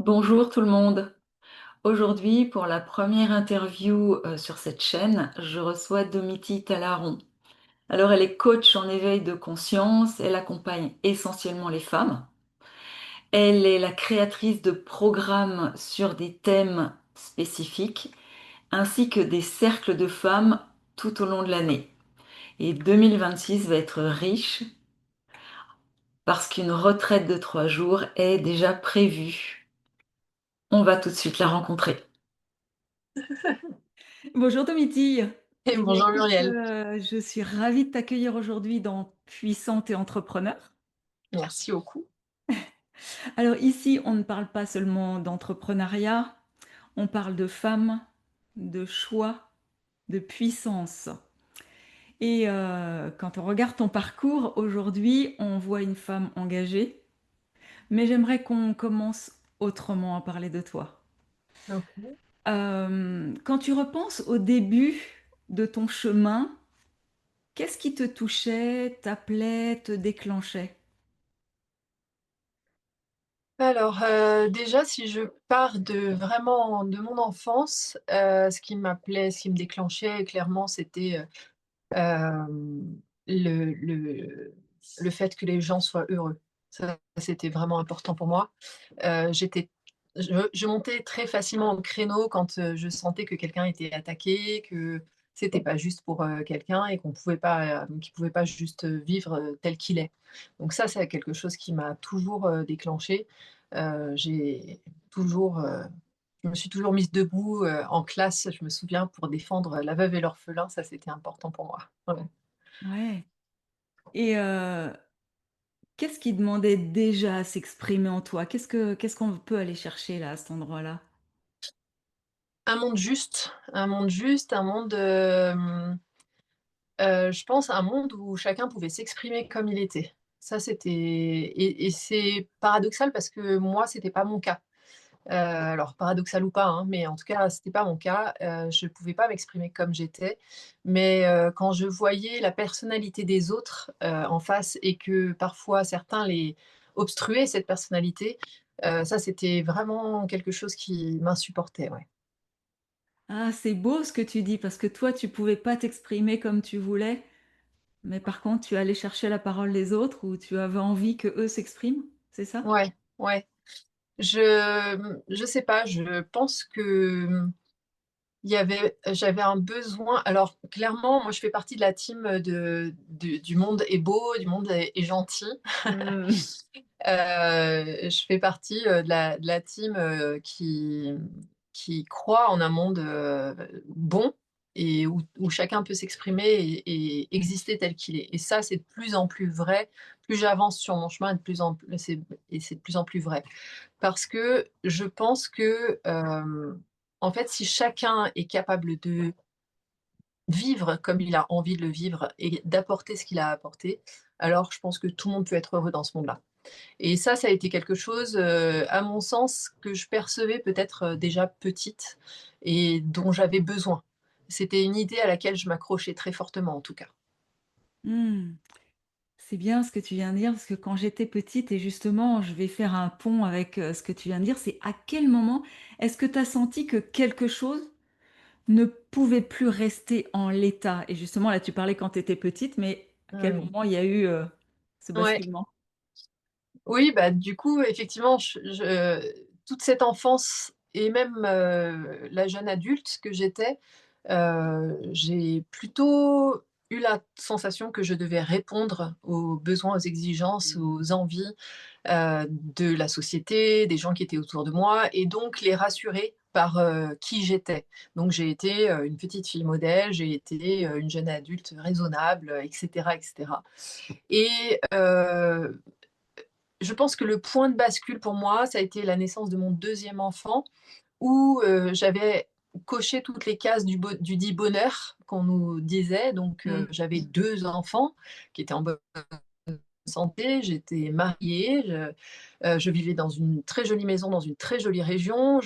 Bonjour tout le monde. Aujourd'hui, pour la première interview sur cette chaîne, je reçois Domiti Talaron. Alors, elle est coach en éveil de conscience, elle accompagne essentiellement les femmes. Elle est la créatrice de programmes sur des thèmes spécifiques, ainsi que des cercles de femmes tout au long de l'année. Et 2026 va être riche parce qu'une retraite de 3 jours est déjà prévue. On va tout de suite la rencontrer. Bonjour Domiti. Et Eh bien, bonjour écoute, Muriel, je suis ravie de t'accueillir aujourd'hui dans Puissante et Entrepreneur. merci beaucoup. Alors ici, on ne parle pas seulement d'entrepreneuriat, on parle de femmes, de choix, de puissance. Et quand on regarde ton parcours, aujourd'hui, on voit une femme engagée, mais j'aimerais qu'on commence autrement à parler de toi. Ok. Quand tu repenses au début de ton chemin, qu'est-ce qui te touchait, t'appelait, te déclenchait? Alors, déjà, si je pars de vraiment de mon enfance, ce qui m'appelait, ce qui me déclenchait clairement, c'était le, le, le fait que les gens soient heureux. Ça, c'était vraiment important pour moi. J'étais, je montais très facilement au créneau quand je sentais que quelqu'un était attaqué, que c'était pas juste pour quelqu'un et qu'il pouvait pas juste vivre tel qu'il est. Donc ça, c'est quelque chose qui m'a toujours déclenché. J'ai toujours, je me suis toujours mise debout en classe, je me souviens, pour défendre la veuve et l'orphelin. Ça, c'était important pour moi. Ouais. Ouais. Et qu'est-ce qui demandait déjà à s'exprimer en toi? Qu'est-ce qu'on peut aller chercher là, à cet endroit-là? Un monde juste, un monde, je pense un monde où chacun pouvait s'exprimer comme il était. Ça, c'était et c'est paradoxal parce que moi, c'était pas mon cas. Alors paradoxal ou pas, hein, mais en tout cas, c'était pas mon cas. Je pouvais pas m'exprimer comme j'étais, mais quand je voyais la personnalité des autres, en face et que parfois certains les obstruaient cette personnalité, ça, c'était vraiment quelque chose qui m'insupportait, ouais. Ah, c'est beau ce que tu dis, parce que toi, tu pouvais pas t'exprimer comme tu voulais, mais par contre, tu allais chercher la parole des autres ou tu avais envie que eux s'expriment, c'est ça? Ouais, ouais. Je sais pas, je pense que j'avais un besoin. Alors, clairement, moi, je fais partie de la team du monde est beau, du monde est gentil. Hmm. Je fais partie de la team qui croit en un monde bon et où chacun peut s'exprimer et exister tel qu'il est. Et ça, c'est de plus en plus vrai. Plus j'avance sur mon chemin, c'est de plus en plus vrai. Parce que je pense que, en fait, si chacun est capable de vivre comme il a envie de le vivre et d'apporter ce qu'il a apporté, alors je pense que tout le monde peut être heureux dans ce monde-là. Et ça a été quelque chose, à mon sens, que je percevais peut-être déjà petite et dont j'avais besoin. C'était une idée à laquelle je m'accrochais très fortement, en tout cas. Hmm. C'est bien ce que tu viens de dire, parce que quand j'étais petite, et justement, je vais faire un pont avec ce que tu viens de dire, c'est à quel moment est-ce que tu as senti que quelque chose ne pouvait plus rester en l'état? Et justement, là, tu parlais quand tu étais petite, mais à quel Hmm. moment il y a eu ce Ouais. basculement? Oui, bah, du coup, effectivement, toute cette enfance et même la jeune adulte que j'étais, j'ai plutôt eu la sensation que je devais répondre aux besoins, aux exigences, aux envies de la société, des gens qui étaient autour de moi, et donc les rassurer par qui j'étais. Donc j'ai été une petite fille modèle, j'ai été une jeune adulte raisonnable, etc., etc. Et je pense que le point de bascule pour moi, ça a été la naissance de mon deuxième enfant, où j'avais coché toutes les cases du dit bonheur qu'on nous disait. Donc Hmm. j'avais deux enfants qui étaient en bonne santé, j'étais mariée, je vivais dans une très jolie maison, dans une très jolie région.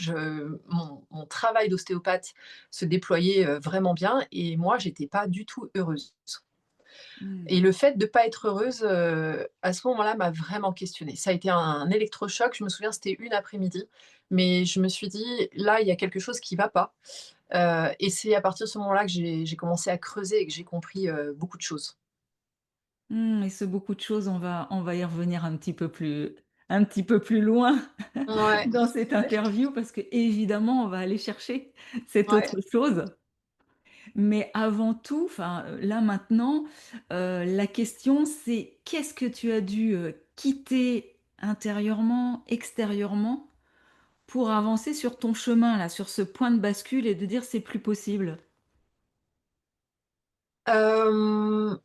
Mon travail d'ostéopathe se déployait vraiment bien et moi, j'étais pas du tout heureuse. Hmm. Et le fait de ne pas être heureuse, à ce moment-là, m'a vraiment questionnée. Ça a été un électrochoc. Je me souviens, c'était une après-midi, mais je me suis dit: «Là, il y a quelque chose qui ne va pas». Et c'est à partir de ce moment-là que j'ai commencé à creuser et que j'ai compris, beaucoup de choses. Et ce beaucoup de choses, on va y revenir un petit peu plus loin Ouais, dans cette interview parce que évidemment, on va aller chercher cette ouais. autre chose. Mais avant tout, enfin, là maintenant, la question c'est qu'est-ce que tu as dû, quitter intérieurement, extérieurement pour avancer sur ton chemin là, sur ce point de bascule et de dire: «C'est plus possible»? Hem,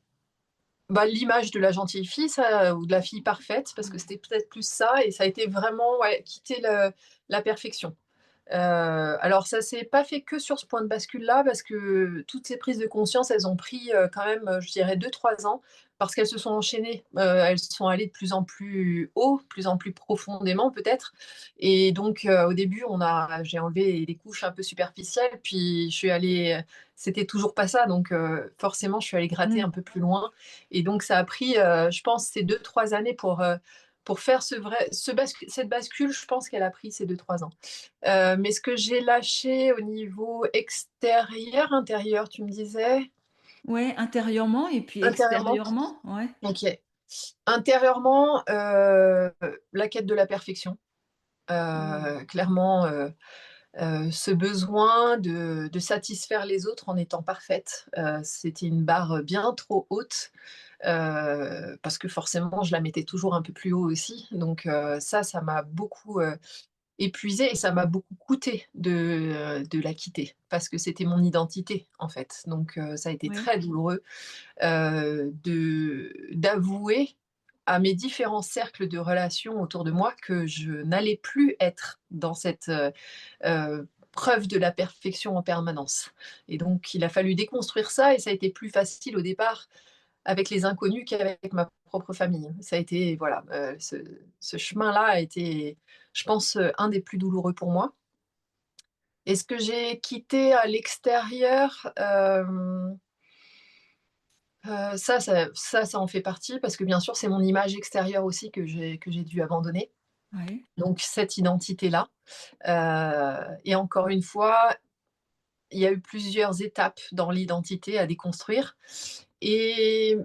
Bah, l'image de la gentille fille, ça, ou de la fille parfaite, parce que Ouais. c'était peut-être plus ça, et ça a été vraiment, ouais, quitter la perfection. Alors ça s'est pas fait que sur ce point de bascule-là, parce que toutes ces prises de conscience, elles ont pris, quand même, je dirais 2-3 ans, parce qu'elles se sont enchaînées. Elles sont allées de plus en plus haut, de plus en plus profondément peut-être, et donc au début, j'ai enlevé les couches un peu superficielles, puis je suis allée, c'était toujours pas ça, donc forcément je suis allée gratter un Mmh. peu plus loin, et donc ça a pris, je pense ces 2-3 années pour faire cette bascule. Je pense qu'elle a pris ces 2-3 ans. Mais ce que j'ai lâché au niveau extérieur, intérieur, tu me disais? Ouais, intérieurement et puis Intérieurement? extérieurement, ouais. OK. Intérieurement, la quête de la perfection. Mmh. Clairement, ce besoin de satisfaire les autres en étant parfaite, c'était une barre bien trop haute, parce que forcément je la mettais toujours un peu plus haut aussi. Donc ça m'a beaucoup, épuisée, et ça m'a beaucoup coûté de la quitter parce que c'était mon identité, en fait. Donc ça a été Ouais, très douloureux, d'avouer à mes différents cercles de relations autour de moi que je n'allais plus être dans cette, preuve de la perfection en permanence. Et donc il a fallu déconstruire ça, et ça a été plus facile au départ avec les inconnus qu'avec ma propre famille. Ça a été, voilà, ce chemin-là a été, je pense, un des plus douloureux pour moi. Et ce que j'ai quitté à l'extérieur, ça en fait partie, parce que bien sûr, c'est mon image extérieure aussi que j'ai dû abandonner. ouais. Donc cette identité-là, et encore une fois, il y a eu plusieurs étapes dans l'identité à déconstruire. Et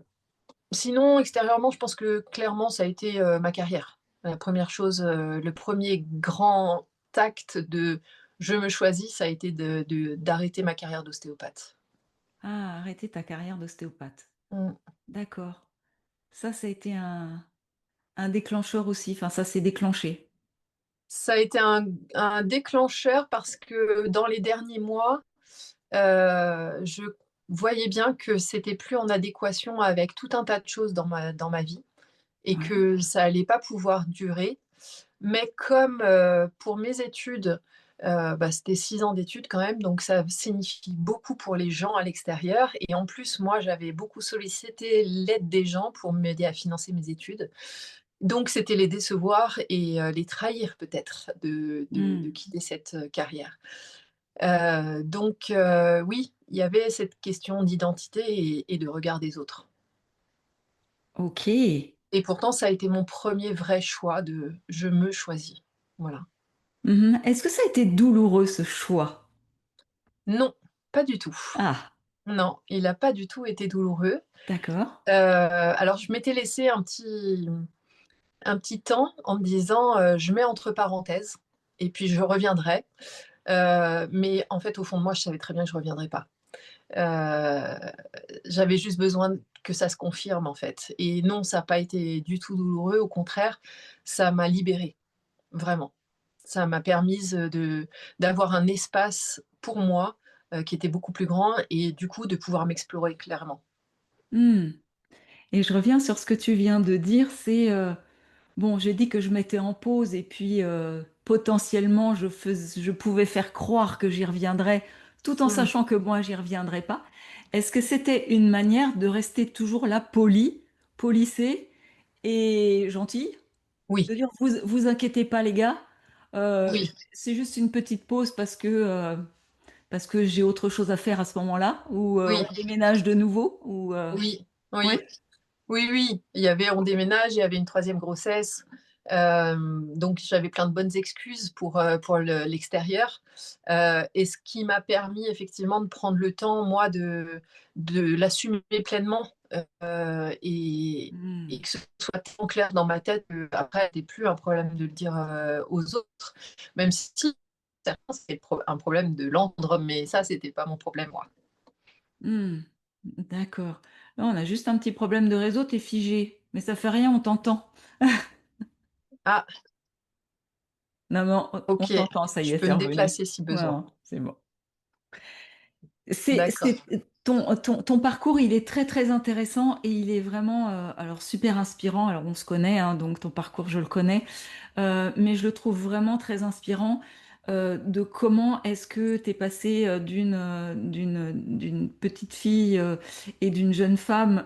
sinon, extérieurement, je pense que clairement, ça a été, ma carrière. La première chose, le premier grand acte de «je me choisis», ça a été d'arrêter ma carrière d'ostéopathe. Ah, arrêter ta carrière d'ostéopathe. Mmh. D'accord. Ça a été un déclencheur aussi, enfin ça s'est déclenché. Ça a été un déclencheur, parce que dans les derniers mois, je voyais bien que c'était plus en adéquation avec tout un tas de choses dans ma vie, et Ouais. que ça allait pas pouvoir durer. Mais comme, pour mes études, bah, c'était 6 ans d'études quand même, donc ça signifie beaucoup pour les gens à l'extérieur, et en plus, moi, j'avais beaucoup sollicité l'aide des gens pour m'aider à financer mes études. Donc c'était les décevoir et les trahir peut-être de Mmh. quitter cette, carrière. Donc oui, il y avait cette question d'identité et de regard des autres. OK. Et pourtant, ça a été mon premier vrai choix de «je me choisis». Voilà. Mmh. Est-ce que ça a été douloureux ce choix? Non, pas du tout. Ah, Non, il a pas du tout été douloureux. d'accord. Alors je m'étais laissé un petit temps en me disant, «Je mets entre parenthèses et puis je reviendrai». Mais en fait, au fond de moi, je savais très bien que je reviendrais pas. Heu, J'avais juste besoin que ça se confirme, en fait, et non, ça a pas été du tout douloureux. Au contraire, ça m'a libérée, vraiment. Ça m'a permise, d'avoir un espace pour moi, qui était beaucoup plus grand, et du coup, de pouvoir m'explorer clairement. Mmh. Et je reviens sur ce que tu viens de dire, c'est, bon, j'ai dit que je mettais en pause et puis, potentiellement je pouvais faire croire que j'y reviendrais, tout en Mmh. sachant que moi j'y reviendrais pas. Est-ce que c'était une manière de rester toujours là polie, policée et gentille? Oui, De dire: «Vous inquiétez pas les gars, oui, c'est juste une petite pause parce que j'ai autre chose à faire à ce moment-là» ou oui, «On déménage de nouveau» ou oui. Oui. Ouais. Oui, oui, on déménage, il y avait une troisième grossesse. Donc j'avais plein de bonnes excuses pour l'extérieur. Et ce qui m'a permis effectivement de prendre le temps, moi, de l'assumer pleinement, et Hmm. que ce soit tellement clair dans ma tête qu'après, c'était plus un problème de le dire aux autres. Même si certains, c'est un problème de l'entendre, mais ça, c'était pas mon problème, moi. Hmm. D'accord. Là, on a juste un petit problème de réseau, t'es figé. Mais ça fait rien, on t'entend. Ah, Non, mais on ok, t'entend, ça y je est, peux c'est me revenu. déplacer si Ouais, besoin. ouais, c'est bon. D'accord. Ton parcours, il est très très intéressant et il est vraiment alors super inspirant. Alors on se connaît, hein, donc ton parcours je le connais, mais je le trouve vraiment très inspirant de comment est-ce que tu es passé d'une petite fille et d'une jeune femme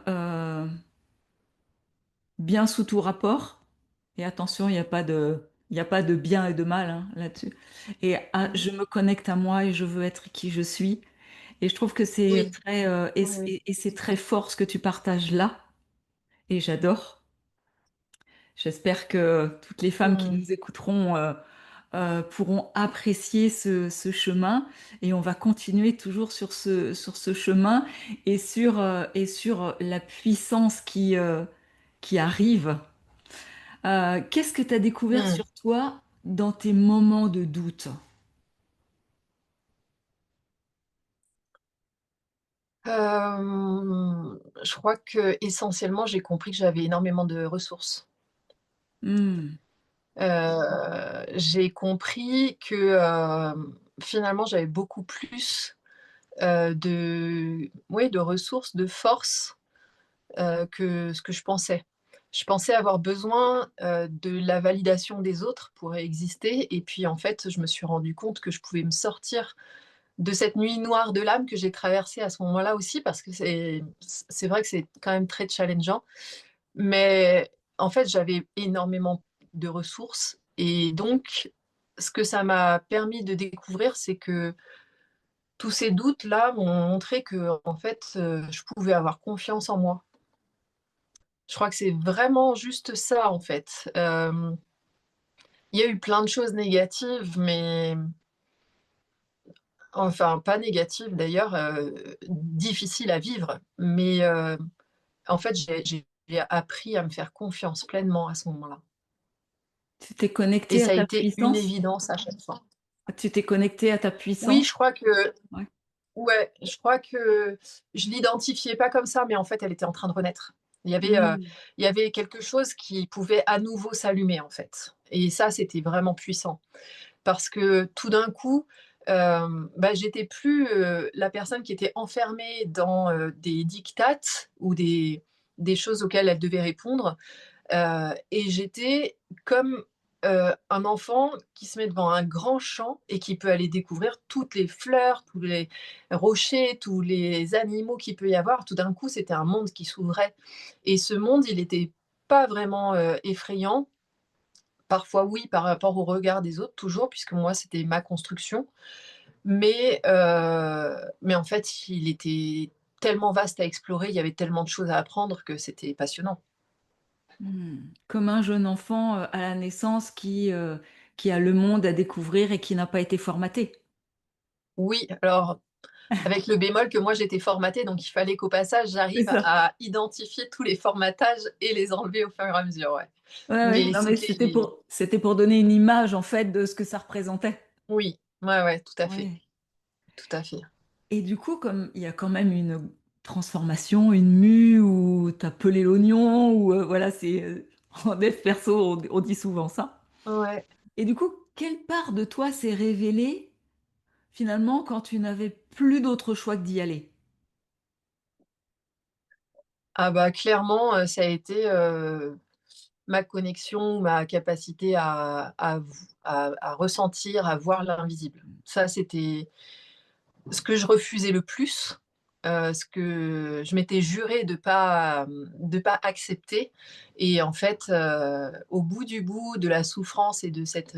bien sous tout rapport. Et attention, il y a pas de bien et de mal hein, là-dessus. Et je me connecte à moi et je veux être qui je suis. Et je trouve que c'est Oui, très oui, oui. et c'est très fort ce que tu partages là. Et j'adore. J'espère que toutes les femmes qui Hmm. nous écouteront pourront apprécier ce chemin. Et on va continuer toujours sur ce chemin et sur la puissance qui arrive. Qu'est-ce que tu as découvert Hmm. sur toi dans tes moments de doute? Je crois que essentiellement, j'ai compris que j'avais énormément de ressources. Hmm. J'ai compris que finalement, j'avais beaucoup plus de ressources, de force que ce que je pensais. Je pensais avoir besoin de la validation des autres pour exister. Et puis, en fait, je me suis rendu compte que je pouvais me sortir de cette nuit noire de l'âme que j'ai traversée à ce moment-là aussi, parce que c'est vrai que c'est quand même très challengeant. Mais en fait, j'avais énormément de ressources. Et donc, ce que ça m'a permis de découvrir, c'est que tous ces doutes-là m'ont montré que, en fait, je pouvais avoir confiance en moi. Je crois que c'est vraiment juste ça, en fait. Il y a eu plein de choses négatives, mais enfin, pas négatives d'ailleurs, difficiles à vivre. Mais en fait, j'ai appris à me faire confiance pleinement à ce moment-là. Tu t'es Et connecté à ça a ta été une puissance? évidence à chaque fois. Tu t'es connecté à ta Oui, puissance? Ouais. je crois que je l'identifiais pas comme ça, mais en fait, elle était en train de renaître. Hmm. Il y avait quelque chose qui pouvait à nouveau s'allumer, en fait. Et ça, c'était vraiment puissant. Parce que tout d'un coup, bah, j'étais plus la personne qui était enfermée dans des dictates ou des choses auxquelles elle devait répondre. Et j'étais comme un enfant qui se met devant un grand champ et qui peut aller découvrir toutes les fleurs, tous les rochers, tous les animaux qu'il peut y avoir. Tout d'un coup, c'était un monde qui s'ouvrait. Et ce monde, il n'était pas vraiment effrayant. Parfois, oui, par rapport au regard des autres, toujours, puisque moi, c'était ma construction. Mais en fait, il était tellement vaste à explorer, il y avait tellement de choses à apprendre que c'était passionnant. Hmm. Comme un jeune enfant à la naissance qui a le monde à découvrir et qui n'a pas été formaté. Oui, alors avec le bémol que moi j'étais formatée, donc il fallait qu'au passage C'est j'arrive ça. à identifier tous les formatages et les enlever au fur et à mesure, ouais. Ouais, ouais. Mais Non, mais c'était pour donner une image en fait de ce que ça représentait. oui, ouais, ouais, tout à fait, Ouais. tout à fait. Et du coup, comme il y a quand même une transformation, une mue où t'as pelé l'oignon, ou voilà, c'est en dev perso, on dit souvent ça. Ouais. Et du coup, quelle part de toi s'est révélée finalement quand tu n'avais plus d'autre choix que d'y aller? Ah bah clairement, ça a été ma connexion, ma capacité à ressentir, à voir l'invisible. Ça, c'était ce que je refusais le plus, ce que je m'étais juré de pas accepter. Et en fait, au bout du bout de la souffrance et de cette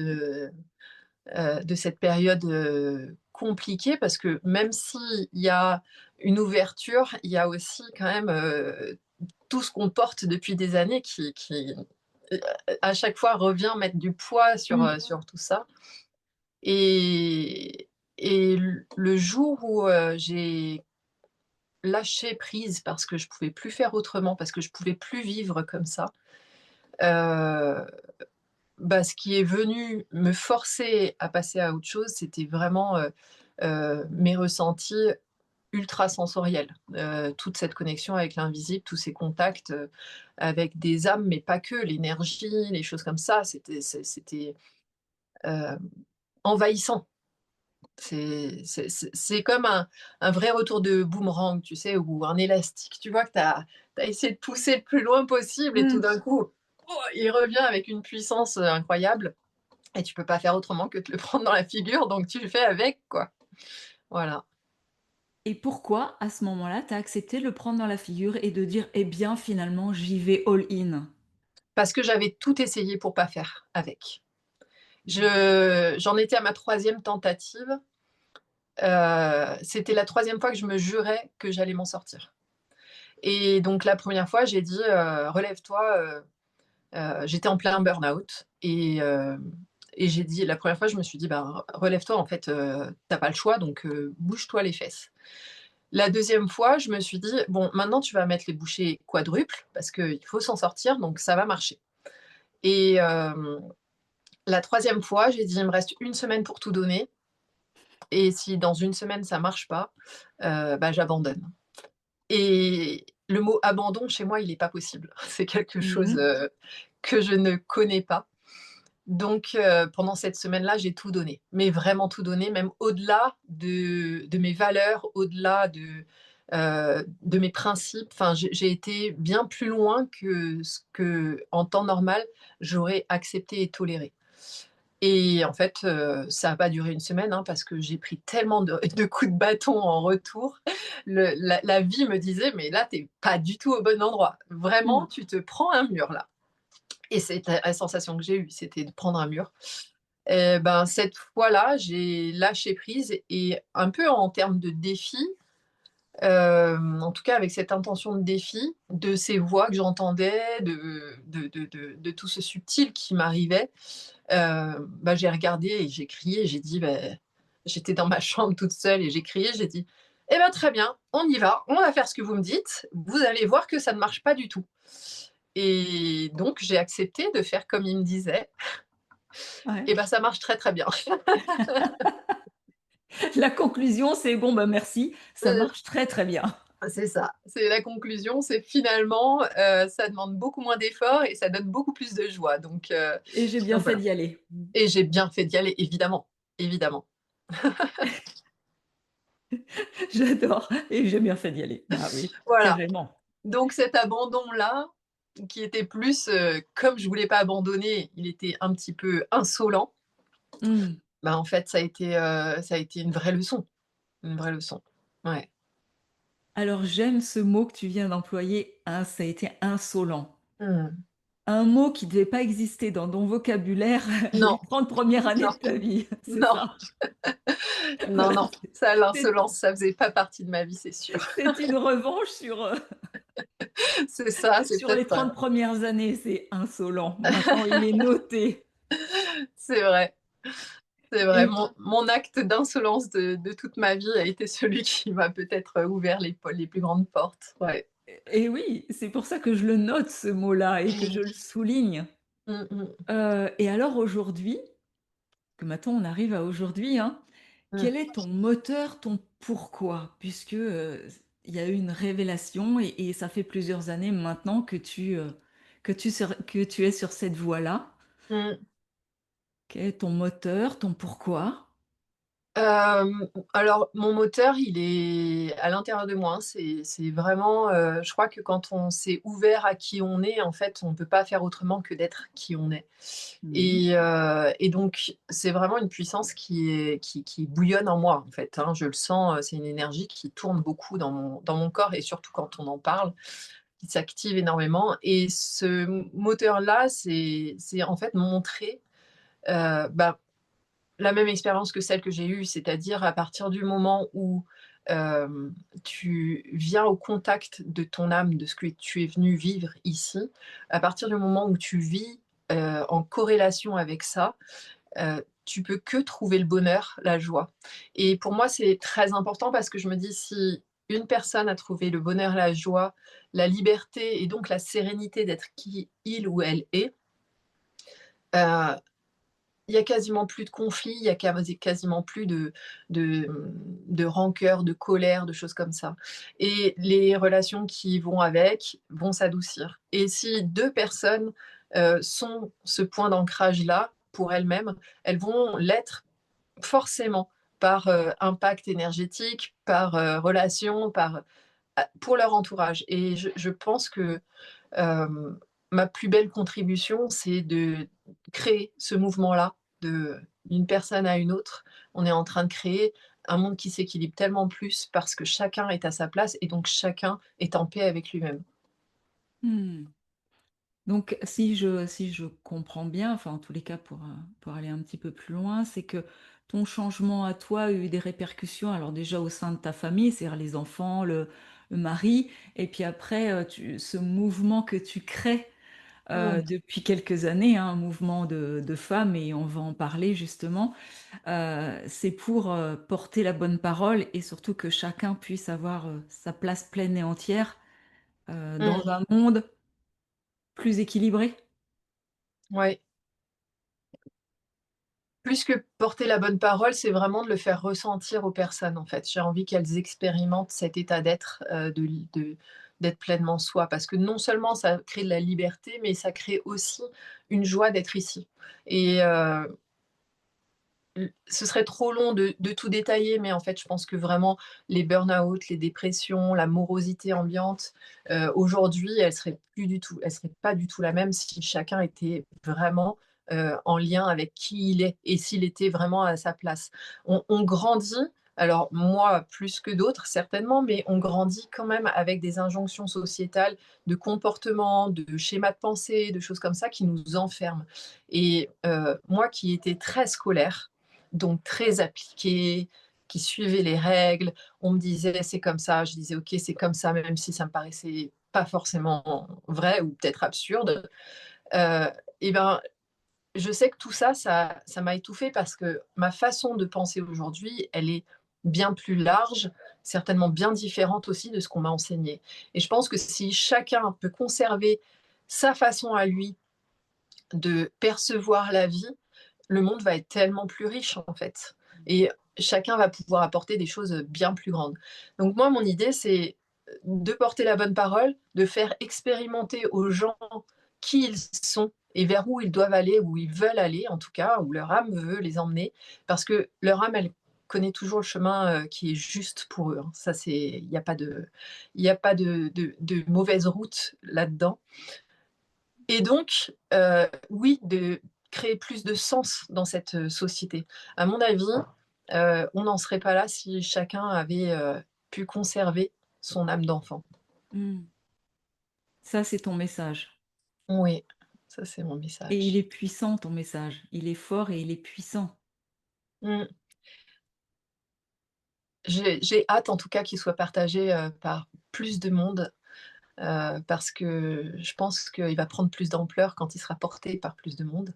période compliquée, parce que même s'il y a une ouverture, il y a aussi quand même tout ce qu'on porte depuis des années qui à chaque fois revient mettre du poids Mm. sur tout ça. Et, et le jour où j'ai lâché prise parce que je pouvais plus faire autrement, parce que je pouvais plus vivre comme ça, euh, bah, ce qui est venu me forcer à passer à autre chose, c'était vraiment mes ressentis ultra sensoriels. Toute cette connexion avec l'invisible, tous ces contacts avec des âmes, mais pas que, l'énergie, les choses comme ça, c'était euh, envahissant. C'est comme un vrai retour de boomerang, tu sais, ou un élastique. Tu vois que tu as essayé de pousser le plus loin possible et tout Mm. d'un coup, oh, il revient avec une puissance incroyable et tu peux pas faire autrement que de le prendre dans la figure, donc tu le fais avec, quoi. Voilà. Et pourquoi, à ce moment-là, tu as accepté de le prendre dans la figure et de dire, eh bien, finalement, j'y vais all-in? Parce que j'avais tout essayé pour pas faire avec. J'en étais à ma troisième tentative. C'était la troisième fois que je me jurais que j'allais m'en sortir. Et donc la première fois, j'ai dit relève-toi. J'étais en plein burn-out et j'ai dit la première fois, je me suis dit bah, relève-toi. En fait, t'as pas le choix, donc bouge-toi les fesses. La deuxième fois, je me suis dit bon, maintenant tu vas mettre les bouchées quadruples parce qu'il faut s'en sortir, donc ça va marcher. Et la troisième fois, j'ai dit il me reste une semaine pour tout donner. Et si dans une semaine ça marche pas, bah, j'abandonne. Et le mot abandon, chez moi, il n'est pas possible. C'est quelque chose Mhm. que je ne connais pas. Donc, pendant cette semaine-là, j'ai tout donné, mais vraiment tout donné, même au-delà de mes valeurs, au-delà de mes principes. Enfin, j'ai été bien plus loin que ce que, en temps normal, j'aurais accepté et toléré. Et en fait, ça n'a pas duré une semaine hein, parce que j'ai pris tellement de coups de bâton en retour. La vie me disait, mais là, tu n'es pas du tout au bon endroit. Vraiment, Mm. tu te prends un mur là. Et c'est la sensation que j'ai eue, c'était de prendre un mur. Et ben, cette fois-là, j'ai lâché prise et un peu en termes de défi, en tout cas avec cette intention de défi, de ces voix que j'entendais, de tout ce subtil qui m'arrivait, bah, j'ai regardé et j'ai crié, j'ai dit, bah, j'étais dans ma chambre toute seule et j'ai crié, j'ai dit, eh ben très bien, on y va, on va faire ce que vous me dites, vous allez voir que ça ne marche pas du tout. Et donc j'ai accepté de faire comme il me disait, Ouais. et ben ça marche très très bien. La conclusion, c'est bon, bah merci, ça marche très très bien. C'est ça, c'est la conclusion, c'est finalement, ça demande beaucoup moins d'efforts et ça donne beaucoup plus de joie. Et j'ai bien Donc fait voilà. d'y aller. Et j'ai bien fait d'y aller, évidemment, évidemment. J'adore. Et j'ai bien fait d'y aller. Bah oui, Voilà. carrément. Donc cet abandon-là, qui était plus, comme je voulais pas abandonner, il était un petit peu insolent. Mm. Bah, en fait, ça a été une vraie leçon, une vraie leçon. Ouais. Alors j'aime ce mot que tu viens d'employer, hein, ça a été insolent. Mmh. Un mot qui ne devait pas exister dans ton vocabulaire les Non, 30 premières années non, de ta vie, c'est non, ça. non, Voilà, non. Ça, c'est l'insolence, ça faisait pas partie de ma vie, c'est sûr. c'est une revanche C'est ça, c'est sur les peut-être, 30 premières années, c'est insolent. Maintenant, il est noté. c'est vrai. C'est vrai, Et, mon acte d'insolence de toute ma vie a été celui qui m'a peut-être ouvert les plus grandes portes. Ouais. et oui, c'est pour ça que je le note, ce mot-là, et que je le souligne. Mm, mm, Et alors aujourd'hui, que maintenant on arrive à aujourd'hui, hein, mm, quel est ton moteur, ton pourquoi? Puisque il y a eu une révélation et ça fait plusieurs années maintenant que tu es sur cette voie-là. mm. Quel est ton moteur, ton pourquoi? Euh, alors, mon moteur, il est à l'intérieur de moi. C'est vraiment, je crois que quand on s'est ouvert à qui on est, en fait, on ne peut pas faire autrement que d'être qui on est. Mhm. Et donc, c'est vraiment une puissance qui bouillonne en moi, en fait. Hein. Je le sens, c'est une énergie qui tourne beaucoup dans mon corps et surtout quand on en parle, qui s'active énormément. Et ce moteur-là, c'est en fait montrer bah, la même expérience que celle que j'ai eue, c'est-à-dire à partir du moment où tu viens au contact de ton âme, de ce que tu es venu vivre ici. À partir du moment où tu vis en corrélation avec ça, tu peux que trouver le bonheur, la joie. Et pour moi, c'est très important parce que je me dis, si une personne a trouvé le bonheur, la joie, la liberté et donc la sérénité d'être qui il ou elle est, euh, il y a quasiment plus de conflits, il y a quasiment plus de, de rancœur, de colère, de choses comme ça. Et les relations qui vont avec vont s'adoucir. Et si deux personnes sont ce point d'ancrage-là pour elles-mêmes, elles vont l'être forcément par impact énergétique, par relation, pour leur entourage. Et je pense que euh, ma plus belle contribution, c'est de créer ce mouvement-là d'une personne à une autre. On est en train de créer un monde qui s'équilibre tellement plus parce que chacun est à sa place et donc chacun est en paix avec lui-même. Hmm. Donc, si je comprends bien, enfin, en tous les cas, pour aller un petit peu plus loin, c'est que ton changement à toi a eu des répercussions, alors déjà au sein de ta famille, c'est-à-dire les enfants, le mari, et puis après, ce mouvement que tu crées Mm. depuis quelques années, hein, un mouvement de femmes, et on va en parler justement, c'est pour porter la bonne parole et surtout que chacun puisse avoir sa place pleine et entière dans Mm. un monde plus équilibré. Ouais. Plus que porter la bonne parole, c'est vraiment de le faire ressentir aux personnes, en fait. J'ai envie qu'elles expérimentent cet état d'être, d'être pleinement soi. Parce que non seulement ça crée de la liberté, mais ça crée aussi une joie d'être ici. Et ce serait trop long de tout détailler, mais en fait, je pense que vraiment, les burn-out, les dépressions, la morosité ambiante, aujourd'hui, elle serait pas du tout la même si chacun était vraiment en lien avec qui il est et s'il était vraiment à sa place. On grandit, alors moi plus que d'autres certainement, mais on grandit quand même avec des injonctions sociétales de comportement, de schémas de pensée, de choses comme ça qui nous enferment. Et moi qui étais très scolaire, donc très appliquée, qui suivait les règles. On me disait c'est comme ça, je disais ok c'est comme ça, même si ça me paraissait pas forcément vrai ou peut-être absurde. Euh, et ben je sais que tout ça, ça m'a étouffée parce que ma façon de penser aujourd'hui, elle est bien plus large, certainement bien différente aussi de ce qu'on m'a enseigné. Et je pense que si chacun peut conserver sa façon à lui de percevoir la vie, le monde va être tellement plus riche en fait. Et chacun va pouvoir apporter des choses bien plus grandes. Donc moi, mon idée, c'est de porter la bonne parole, de faire expérimenter aux gens qui ils sont et vers où ils doivent aller, où ils veulent aller en tout cas, où leur âme veut les emmener, parce que leur âme, elle connaît toujours le chemin qui est juste pour eux. Ça, c'est, il n'y a pas de mauvaise route là-dedans. Et donc, oui, de créer plus de sens dans cette société. À mon avis, on n'en serait pas là si chacun avait pu conserver son âme d'enfant. Hmm. Ça, c'est ton message. Oui, ça c'est mon Et il est message. puissant, ton message. Il est fort et il est puissant. Mm. J'ai hâte en tout cas qu'il soit partagé par plus de monde parce que je pense qu'il va prendre plus d'ampleur quand il sera porté par plus de monde.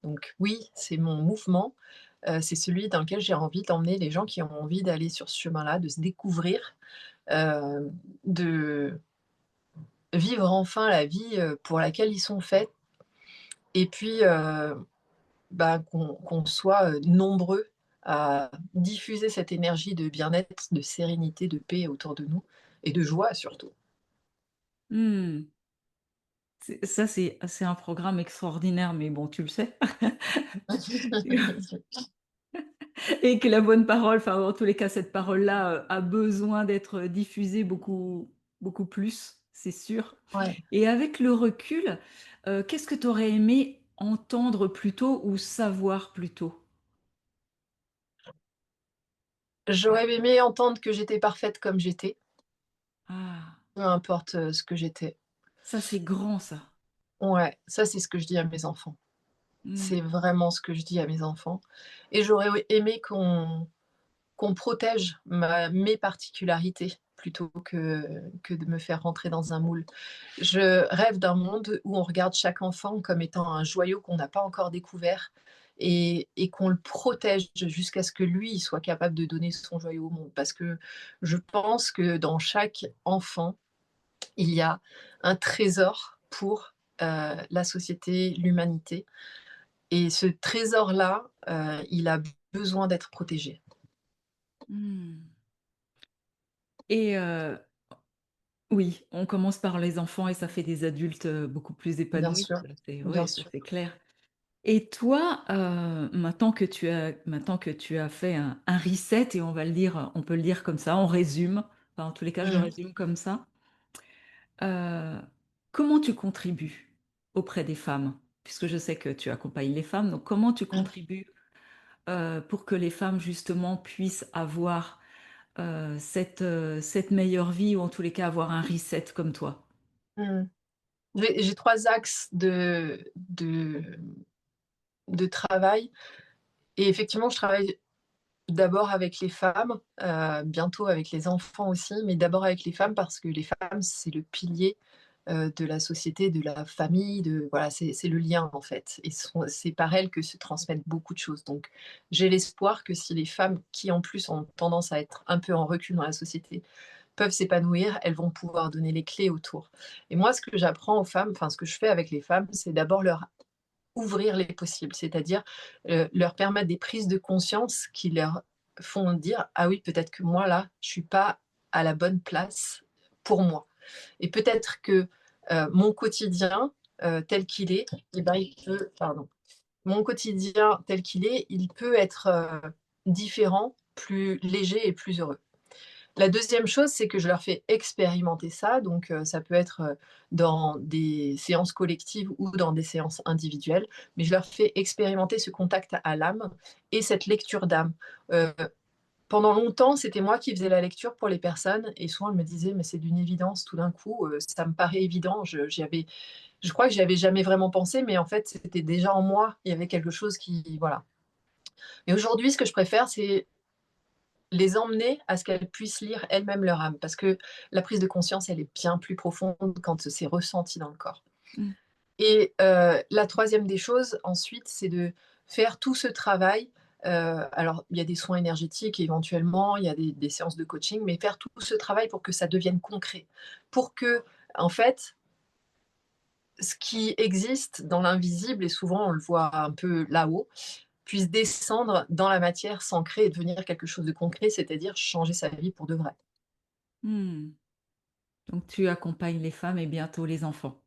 Donc oui, c'est mon mouvement. C'est celui dans lequel j'ai envie d'emmener les gens qui ont envie d'aller sur ce chemin-là, de se découvrir, de vivre enfin la vie pour laquelle ils sont faits, et puis bah, qu'on soit nombreux à diffuser cette énergie de bien-être, de sérénité, de paix autour de nous, et de joie surtout. Hmm. Ça, c'est un programme extraordinaire, mais bon, tu le sais. Et que la bonne parole, enfin, en tous les cas, cette parole-là a besoin d'être diffusée beaucoup, beaucoup plus, c'est sûr. Ouais. Et avec le recul, qu'est-ce que tu aurais aimé entendre plus tôt ou savoir plus tôt? J'aurais aimé entendre que j'étais parfaite comme j'étais, Ah, peu importe ce que j'étais. ça, c'est grand, ça. Ouais, ça c'est ce que je dis à mes enfants. Hmm. C'est vraiment ce que je dis à mes enfants. Et j'aurais aimé qu'on protège mes particularités plutôt que de me faire rentrer dans un moule. Je rêve d'un monde où on regarde chaque enfant comme étant un joyau qu'on n'a pas encore découvert et qu'on le protège jusqu'à ce que lui, il soit capable de donner son joyau au monde. Parce que je pense que dans chaque enfant, il y a un trésor pour la société, l'humanité. Et ce trésor-là, il a besoin d'être protégé. Hmm. Et oui, on commence par les enfants et ça fait des adultes beaucoup plus Bien épanouis. sûr, bien Oui, ça sûr. c'est clair. Et toi, maintenant que tu as fait un reset, et on va le dire, on peut le dire comme ça, on résume, enfin, en tous les cas, je le Mmh. résume comme ça. Euh, Comment tu contribues auprès des femmes? Puisque je sais que tu accompagnes les femmes, donc comment tu Mmh. contribues pour que les femmes, justement, puissent avoir cette meilleure vie, ou en tous les cas avoir un reset comme toi? Mmh. J'ai 3 axes de travail et effectivement, je travaille d'abord avec les femmes, bientôt avec les enfants aussi, mais d'abord avec les femmes parce que les femmes, c'est le pilier, de la société, de la famille, de voilà, c'est le lien en fait et c'est par elles que se transmettent beaucoup de choses. Donc j'ai l'espoir que si les femmes qui en plus ont tendance à être un peu en recul dans la société, peuvent s'épanouir, elles vont pouvoir donner les clés autour. Et moi, ce que j'apprends aux femmes, enfin ce que je fais avec les femmes, c'est d'abord leur ouvrir les possibles, c'est-à-dire, leur permettre des prises de conscience qui leur font dire: «Ah oui, peut-être que moi là, je suis pas à la bonne place pour moi et peut-être que, mon quotidien, tel qu'il est et ben, il peut» pardon. «Mon quotidien tel qu'il est, il peut être, différent, plus léger et plus heureux». La deuxième chose, c'est que je leur fais expérimenter ça, donc ça peut être, dans des séances collectives ou dans des séances individuelles, mais je leur fais expérimenter ce contact à l'âme et cette lecture d'âme. Heu, Pendant longtemps, c'était moi qui faisais la lecture pour les personnes et souvent elles me disaient: «Mais c'est d'une évidence tout d'un coup, ça me paraît évident». Je crois que j'y avais jamais vraiment pensé, mais en fait, c'était déjà en moi. Il y avait quelque chose qui voilà. Et aujourd'hui, ce que je préfère, c'est les emmener à ce qu'elles puissent lire elles-mêmes leur âme, parce que la prise de conscience, elle est bien plus profonde quand c'est ressenti dans le corps. Mm. Et la troisième des choses ensuite, c'est de faire tout ce travail, alors il y a des soins énergétiques éventuellement, il y a des séances de coaching, mais faire tout ce travail pour que ça devienne concret. Pour que, en fait, ce qui existe dans l'invisible et souvent on le voit un peu là-haut, puisse descendre dans la matière, s'ancrer et devenir quelque chose de concret, c'est-à-dire changer sa vie pour de vrai. Hmm. Donc tu accompagnes les femmes et bientôt les enfants.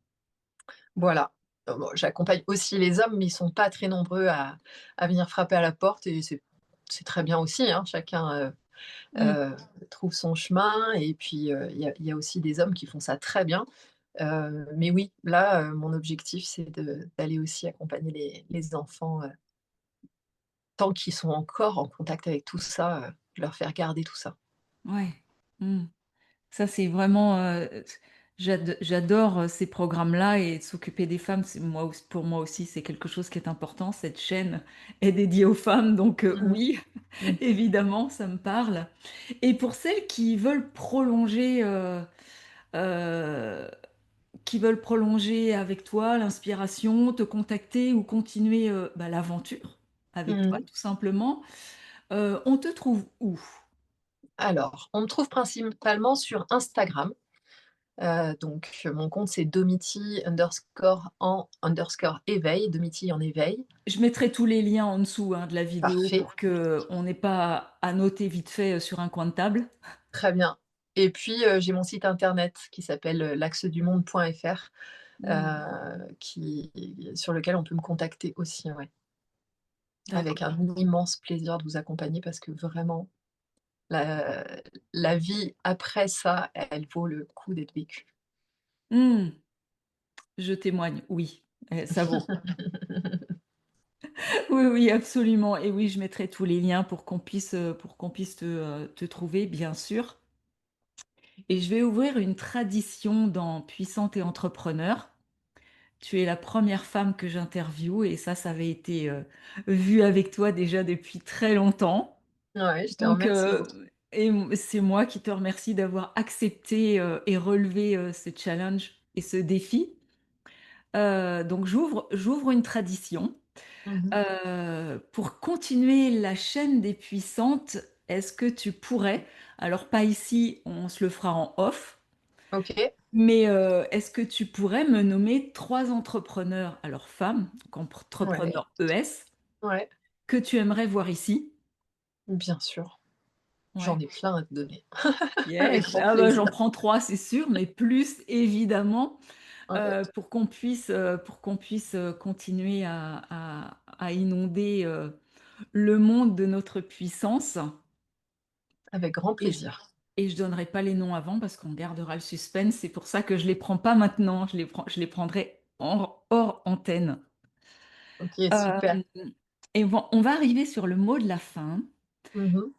Voilà. Bon, j'accompagne aussi les hommes, mais ils sont pas très nombreux à venir frapper à la porte et c'est très bien aussi, hein. Chacun, Mm. heu, trouve son chemin et puis, il y a aussi des hommes qui font ça très bien. Mais oui, là, mon objectif, c'est d'aller aussi accompagner les enfants, tant qu'ils sont encore en contact avec tout ça, leur faire garder tout ça. Ouais. Mm. Ça, c'est vraiment, j'adore ces programmes-là, et s'occuper des femmes, pour moi aussi, c'est quelque chose qui est important. Cette chaîne est dédiée aux femmes, donc Mmh. oui, Mmh. évidemment, ça me parle. Et pour celles euh, qui veulent prolonger avec toi l'inspiration, te contacter ou continuer l'aventure avec toi, Mmh. tout simplement, on te trouve où? Alors, on me trouve principalement sur Instagram. Donc mon compte c'est Domiti_en_éveil, Domiti en éveil. Je mettrai tous les liens en dessous, hein, de la vidéo, Parfait, pour que on n'ait pas à noter vite fait sur un coin de table. très bien. Et puis, j'ai mon site internet qui s'appelle, l'axedumonde.fr, Hmm, qui sur lequel on peut me contacter aussi, ouais. Avec d'accord. un immense plaisir de vous accompagner parce que vraiment la la vie après ça, elle vaut le coup d'être vécue. Hmm, je témoigne, oui, ça vaut. Oui, oui, absolument. Et oui, je mettrai tous les liens pour qu'on puisse te trouver, bien sûr. Et je vais ouvrir une tradition dans Puissante et Entrepreneur. Tu es la première femme que j'interviewe, et ça avait été vu avec toi déjà depuis très longtemps. Ouais, je te Donc, remercie beaucoup. c'est moi qui te remercie d'avoir accepté et relevé ce challenge et ce défi. Donc, j'ouvre une tradition. Mhm. Pour continuer la chaîne des puissantes, est-ce que tu pourrais, alors pas ici, on se le fera en off, Ok, mais est-ce que tu pourrais me nommer trois entrepreneurs, alors femmes, donc ouais, entrepreneurs ES, ouais, que tu aimerais voir ici? bien sûr. J'en Ouais. ai plein à te donner. Avec Yes. grand Ah bah, j'en plaisir. prends trois, c'est sûr, mais plus évidemment Ouais, pour qu'on puisse continuer à inonder le monde de notre puissance. avec grand Et je, plaisir. et je donnerai pas les noms avant parce qu'on gardera le suspense. C'est pour ça que je les prends pas maintenant. Je les prendrai hors antenne. Ok, super. Euh, et bon, on va arriver sur le mot de la fin. Mhm.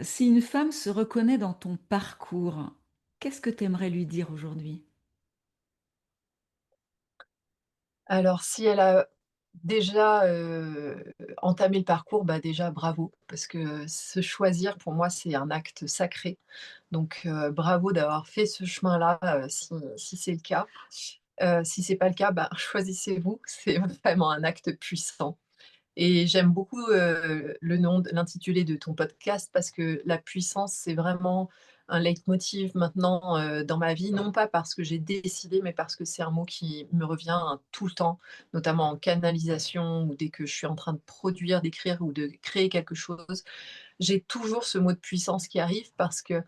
Si une femme se reconnaît dans ton parcours, qu'est-ce que tu aimerais lui dire aujourd'hui? Alors, si elle a déjà entamé le parcours, bah déjà bravo, parce que se choisir, pour moi, c'est un acte sacré. Donc, bravo d'avoir fait ce chemin-là, si c'est le cas. Si c'est pas le cas, bah, choisissez-vous, c'est vraiment un acte puissant. Et j'aime beaucoup, le nom de l'intitulé de ton podcast parce que la puissance, c'est vraiment un leitmotiv maintenant, dans ma vie. Non pas parce que j'ai décidé, mais parce que c'est un mot qui me revient, hein, tout le temps, notamment en canalisation ou dès que je suis en train de produire, d'écrire ou de créer quelque chose. J'ai toujours ce mot de puissance qui arrive parce que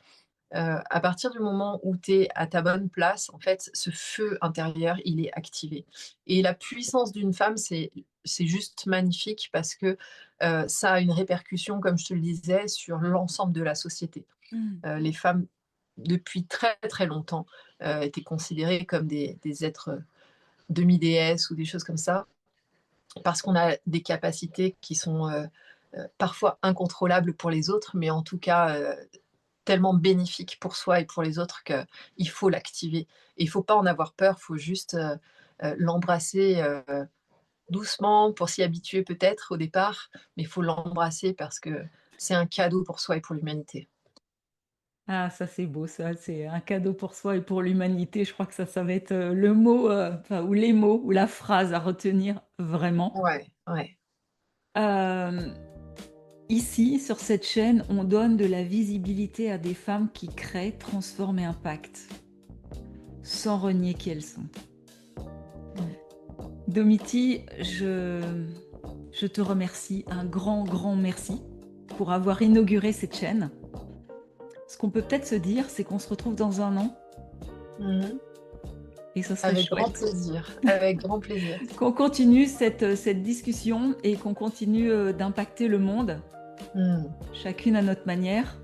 à partir du moment où tu es à ta bonne place, en fait, ce feu intérieur, il est activé. Et la puissance d'une femme, c'est juste magnifique parce que ça a une répercussion, comme je te le disais, sur l'ensemble de la société. Hmm. Les femmes, depuis très très longtemps, étaient considérées comme des êtres demi-déesses ou des choses comme ça, parce qu'on a des capacités qui sont parfois incontrôlables pour les autres, mais en tout cas tellement bénéfique pour soi et pour les autres qu'il faut l'activer. Et il faut pas en avoir peur, il faut juste l'embrasser doucement pour s'y habituer peut-être au départ, mais il faut l'embrasser parce que c'est un cadeau pour soi et pour l'humanité. Ah, ça c'est beau, ça c'est un cadeau pour soi et pour l'humanité. Je crois que ça va être le mot, enfin, ou les mots, ou la phrase à retenir vraiment. Ouais, ouais. Euh, Ici, sur cette chaîne, on donne de la visibilité à des femmes qui créent, transforment et impactent, sans renier qui elles sont. Mm. Domiti, je te remercie, un grand merci pour avoir inauguré cette chaîne. Ce qu'on peut peut-être se dire, c'est qu'on se retrouve dans un an Mhm. et ce serait Avec grand chouette. plaisir, avec grand plaisir. Qu'on continue cette discussion et qu'on continue d'impacter le monde, Mm. chacune à notre manière.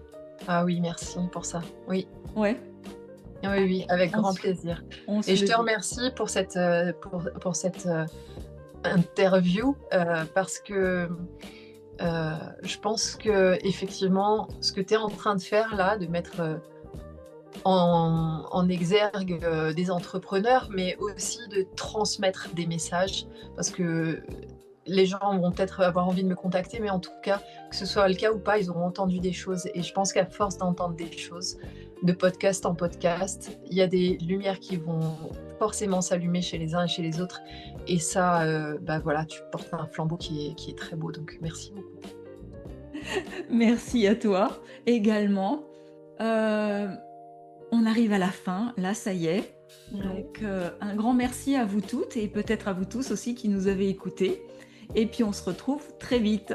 Ah oui, merci pour ça. Oui, Ouais, oui, oui, avec on grand se, plaisir. on Et se je le te dit. remercie pour cette interview parce que je pense que effectivement, ce que tu es en train de faire là, de mettre en exergue des entrepreneurs, mais aussi de transmettre des messages, parce que les gens vont peut-être avoir envie de me contacter, mais en tout cas, que ce soit le cas ou pas, ils auront entendu des choses. Et je pense qu'à force d'entendre des choses, de podcast en podcast, il y a des lumières qui vont forcément s'allumer chez les uns et chez les autres. Et ça, bah voilà, tu portes un flambeau qui est très beau. Donc merci beaucoup. Merci à toi également. Euh, on arrive à la fin, là ça y est. Ouais. Donc un grand merci à vous toutes et peut-être à vous tous aussi qui nous avez écoutés. Et puis on se retrouve très vite.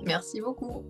Merci beaucoup.